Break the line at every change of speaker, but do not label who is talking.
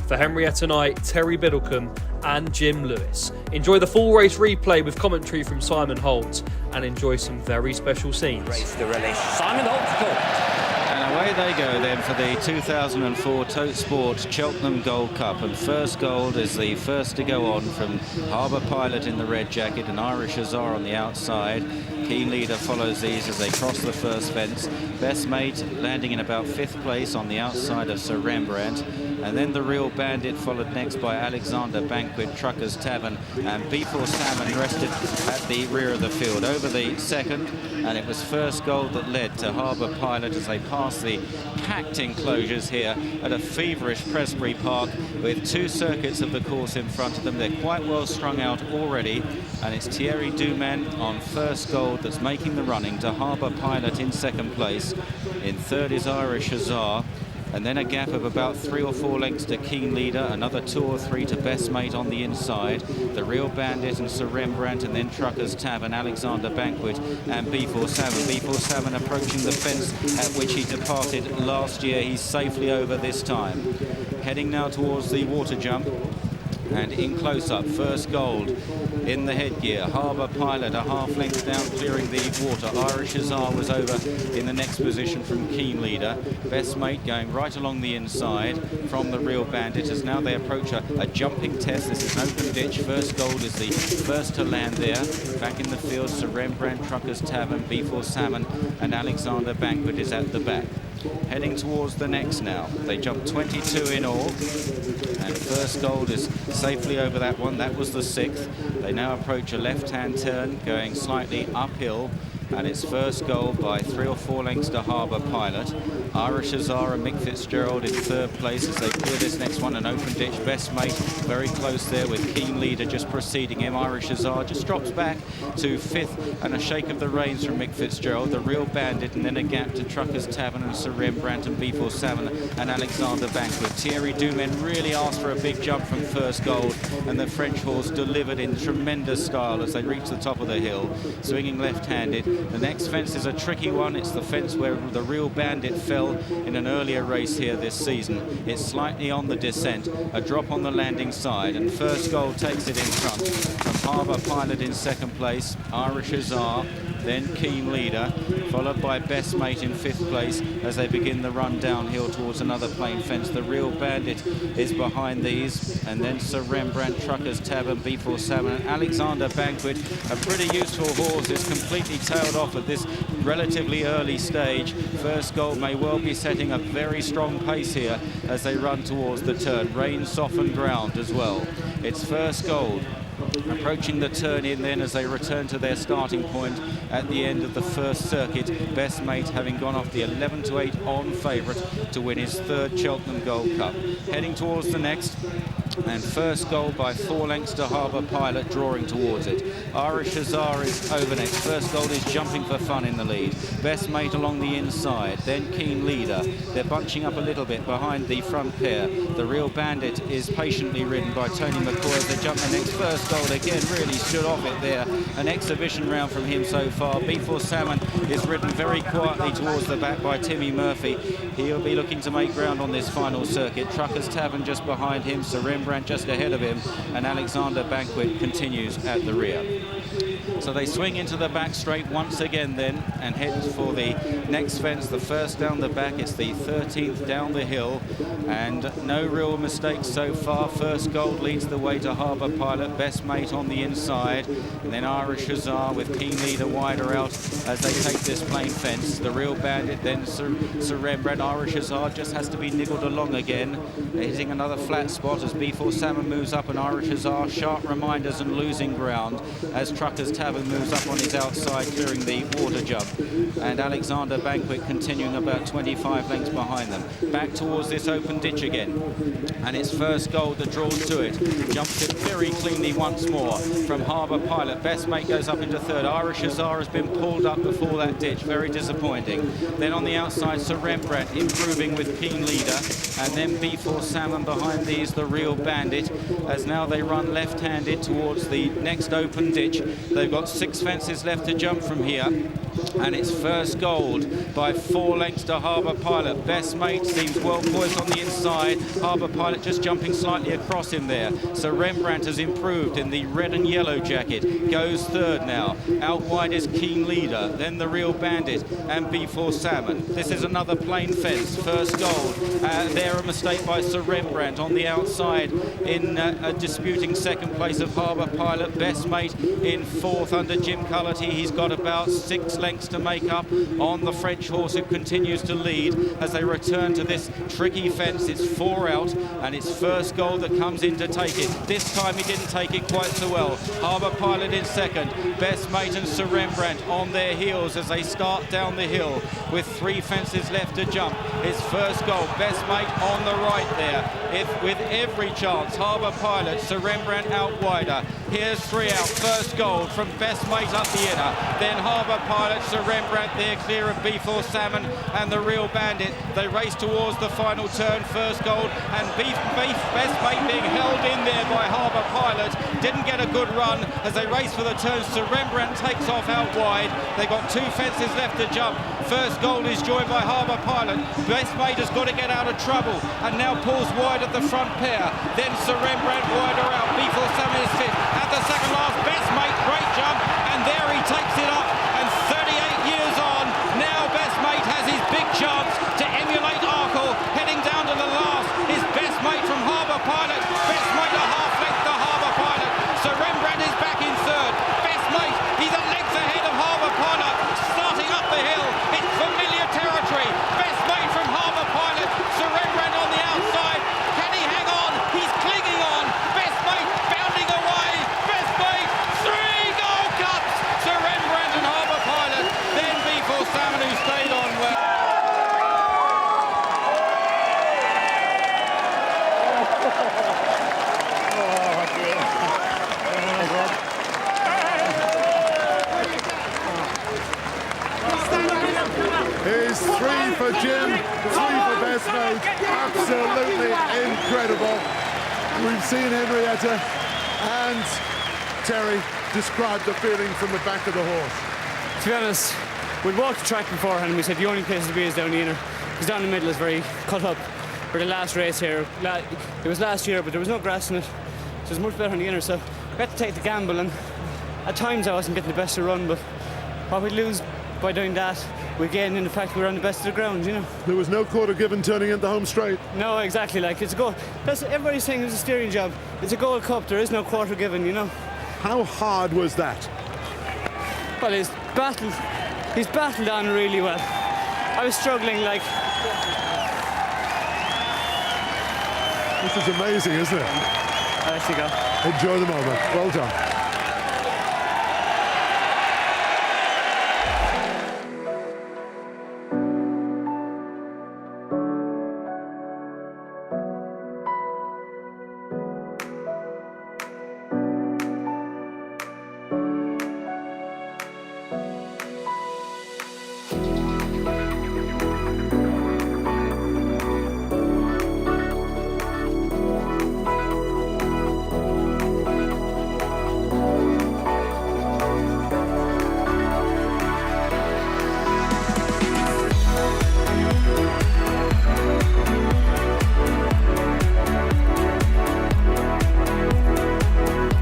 for Henrietta Knight, Terry Biddlecombe and Jim Lewis. Enjoy the full race replay with commentary from Simon Holt and enjoy some very special scenes.
Race the relish. Simon Holt's caught.
And away they go then for the 2004 Tote Sport Cheltenham Gold Cup. And First Gold is the first to go on from Harbour Pilot in the red jacket and Irish Hussar on the outside. Keen Leader follows these as they cross the first fence. Best Mate landing in about 5th place on the outside of Sir Rembrandt. And then the Real Bandit followed next by Alexander Banquet, Truckers Tavern, and Before Salmon rested at the rear of the field. Over the second, and it was First Gold that led to Harbour Pilot as they passed the packed enclosures here at a feverish Presbury Park with 2 circuits of the course in front of them. They're quite well strung out already, and it's Thierry Duman on First Gold that's making the running to Harbour Pilot in 2nd place. In 3rd is Irish Hussar. And then a gap of about 3 or 4 lengths to Keen Leader, another 2 or 3 to Best Mate on the inside, the Real Bandit and Sir Rembrandt, and then Truckers Tavern, Alexander Banquet and Before Salmon. Before Salmon approaching the fence at which he departed last year. He's safely over this time. Heading now towards the water jump. And in close-up, First Gold in the headgear. Harbour Pilot a half length down, clearing the water. Irish Hussar was over in the next position from Keen Leader. Best Mate going right along the inside from the Real Bandit as now they approach a jumping test. This is an open ditch. First Gold is the first to land there. Back in the field, Sir Rembrandt, Truckers Tavern, Before Salmon, and Alexander Banquet is at the back. Heading towards the next now. They jump 22 in all, and First Gold is safely over that one. That was the 6th. They now approach a left-hand turn going slightly uphill, and it's First Gold by 3 or 4 lengths to Harbour Pilot. Irish Hussar and Mick Fitzgerald in 3rd place as they clear this next one, an open ditch. Best Mate very close there with Keen Leader just preceding him. Irish Hussar just drops back to 5th, and a shake of the reins from Mick Fitzgerald. The Real Bandit, and then a gap to Truckers Tavern and Sir Rembrandt and Before Salmon and Alexander Banquet. Thierry Dumen really asked for a big jump from First Gold, and the French horse delivered in tremendous style as they reach the top of the hill, swinging left-handed. The next fence is a tricky one. It's the fence where the Real Bandit fell in an earlier race here this season. It's slightly on the descent, a drop on the landing side, and First Gold takes it in front from Harbour Pilot in 2nd place, Irish Hussar, then Keen Leader, followed by Best Mate in 5th place as they begin the run downhill towards another plain fence. The Real Bandit is behind these, and then Sir Rembrandt, Truckers Tavern, Before Salmon, and Alexander Banquet, a pretty useful horse, is completely tailed off at this relatively early stage. First Gold may well be setting a very strong pace here as they run towards the turn. Rain softened ground as well. It's First Gold approaching the turn in then as they return to their starting point at the end of the first circuit. Best Mate having gone off the 11-8 on favourite to win his 3rd Cheltenham Gold Cup. Heading towards the next, and First Gold by 4 lengths to Harbour Pilot, drawing towards it. Irish Hussar is over next. First Gold is jumping for fun in the lead. Best Mate along the inside, then Keen Leader. They're bunching up a little bit behind the front pair. The Real Bandit is patiently ridden by Tony McCoy as they jump the next. First Gold again really stood off it there. An exhibition round from him so far. Before Salmon is ridden very quietly towards the back by Timmy Murphy. He'll be looking to make ground on this final circuit. Truckers Tavern just behind him, Sir Rembrandt just ahead of him, and Alexander Banquet continues at the rear. So they swing into the back straight once again then and head for the next fence, the first down the back. It's the 13th down the hill, and no real mistakes so far. First Gold leads the way to Harbour Pilot, Best Mate on the inside, and then Irish Hussar with Keen Leader wider out as they take this plain fence. The Real Bandit, then Sir Rembrandt. Irish Hussar just has to be niggled along again. They're hitting another flat spot as Before Salmon moves up, and Irish Hussar sharp reminders and losing ground as Truckers Tavern moves up on his outside, clearing the water jump, and Alexander Banquet continuing about 25 lengths behind them. Back towards this open ditch again, and it's First Gold that draws to it. Jumps it very cleanly once more from Harbour Pilot. Best Mate goes up into 3rd. Irish Hussar has been pulled up before that ditch, very disappointing. Then on the outside, Sir Rembrandt improving with Keen Leader, and then Before Salmon behind these, the Real Bandit, as now they run left-handed towards the next open ditch. They've got 6 fences left to jump from here. And it's first gold by 4 lengths to Harbour Pilot. Best Mate seems well poised on the inside. Harbour Pilot just jumping slightly across him there. So Rembrandt has improved in the red and yellow jacket. Goes third now. Out wide is Keen Leader, then the Real Bandit and B4 Salmon. This is another plain fence. First gold. There a mistake by Sir Rembrandt on the outside in disputing second place of Harbour Pilot. Best Mate in fourth under Jim Cullity. He's got about 6 lengths to make up on the French horse, who continues to lead as they return to this tricky fence. It's 4 out, and it's first gold that comes in to take it. This time he didn't take it quite so well. Harbour Pilot in second. Best Mate and Sir Rembrandt on their heels as they start down the hill with 3 fences left to jump. It's first gold. Best Mate on the right there. With every chance, Harbour Pilot, Sir Rembrandt out wider. Here's 3 out. First gold from Best Mate up the inner. Then Harbour Pilot, Sir Rembrandt there clear of B4 Salmon and the Real Bandit. They race towards the final turn. First gold, and Best Mate being held in there by Harbour Pilot. Didn't get a good run as they race for the turn. Sir Rembrandt takes off out wide. They've got 2 fences left to jump. First gold is joined by Harbour Pilot. Best Mate has got to get out of trouble and now pulls wide at the front pair. Then Sir Rembrandt wider out. B4 Salmon is fifth. At the second last, Best Mate, great jump, and there he takes it up. And 38 years on, now Best Mate has his big chance to emulate Arkle. Heading down to the last is Best Mate from Harbour Pilot. Best Mate a half length to Harbour Pilot. Sir Rembrandt is back in third. Best Mate, he's a length ahead of Harbour Pilot. Starting up the hill, it's familiar territory. Best Mate from Harbour Pilot. Sir Rembrandt on the outside. Can he hang on? He's clinging on. Best Mate bounding away. Best Mate, 3 Gold Cups. Sir Rembrandt and Harbour Pilot. Then B4 Salmon, who stayed on well.
Here's 3 for Jim, 3 for Best Mate. Absolutely incredible. We've seen Henrietta and Terry describe the feeling from the back of the horse.
To be honest, we'd walked the track beforehand and we said the only place to be is down the inner, because down the middle is very cut up. For the last race here, it was last year, but there was no grass in it, so it was much better on the inner, so we had to take the gamble, and at times I wasn't getting the best of run, but what we'd lose by doing that, we gained in the fact we were on the best of the ground, you know.
There was no quarter given turning into home straight.
No, exactly, like, it's a goal. That's, everybody's saying it's a steering job. It's a Gold Cup, there is no quarter given, you know.
How hard was that?
Well, he's battled on really well. I was struggling, like...
This is amazing, isn't it?
I'll let you go.
Enjoy the moment. Well done.